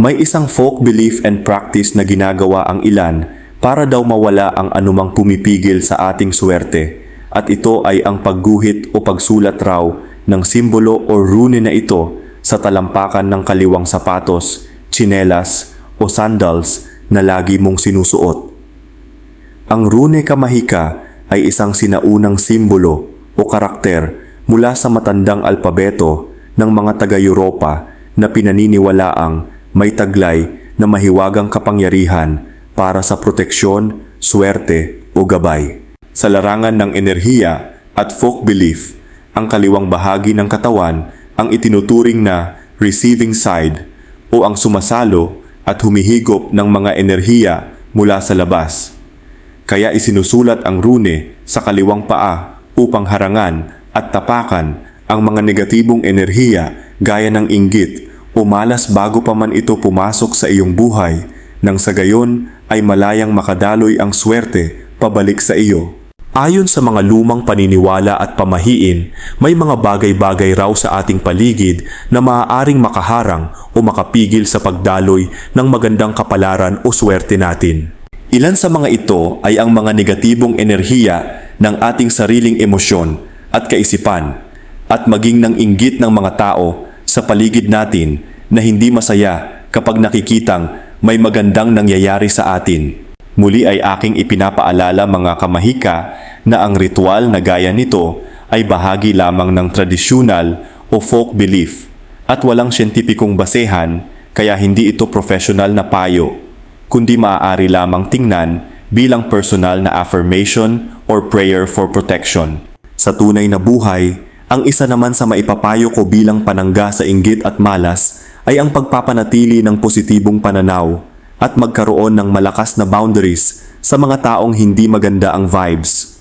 May isang folk belief and practice na ginagawa ang ilan para daw mawala ang anumang pumipigil sa ating swerte, at ito ay ang pagguhit o pagsulat raw ng simbolo o rune na ito sa talampakan ng kaliwang sapatos, tsinelas o sandals na lagi mong sinusuot. Ang rune kamahika ay isang sinaunang simbolo o karakter mula sa matandang alpabeto ng mga taga-Europa na pinaniniwalaang may taglay na mahiwagang kapangyarihan para sa proteksyon, swerte o gabay. Sa larangan ng enerhiya at folk belief, ang kaliwang bahagi ng katawan ang itinuturing na receiving side o ang sumasalo at humihigop ng mga enerhiya mula sa labas. Kaya isinusulat ang rune sa kaliwang paa upang harangan at tapakan ang mga negatibong enerhiya gaya ng inggit o malas bago pa man ito pumasok sa iyong buhay, nang sa gayon ay malayang makadaloy ang swerte pabalik sa iyo. Ayon sa mga lumang paniniwala at pamahiin, may mga bagay-bagay raw sa ating paligid na maaaring makaharang o makapigil sa pagdaloy ng magandang kapalaran o swerte natin. Ilan sa mga ito ay ang mga negatibong enerhiya ng ating sariling emosyon at kaisipan, at maging ng inggit ng mga tao sa paligid natin na hindi masaya kapag nakikitang may magandang nangyayari sa atin. Muli ay aking ipinapaalala mga kamahika na ang ritual na gaya nito ay bahagi lamang ng tradisyonal o folk belief at walang siyentipikong basehan, kaya hindi ito professional na payo, kundi maaari lamang tingnan bilang personal na affirmation or prayer for protection. Sa tunay na buhay, ang isa naman sa maipapayo ko bilang panangga sa inggit at malas ay ang pagpapanatili ng positibong pananaw at magkaroon ng malakas na boundaries sa mga taong hindi maganda ang vibes.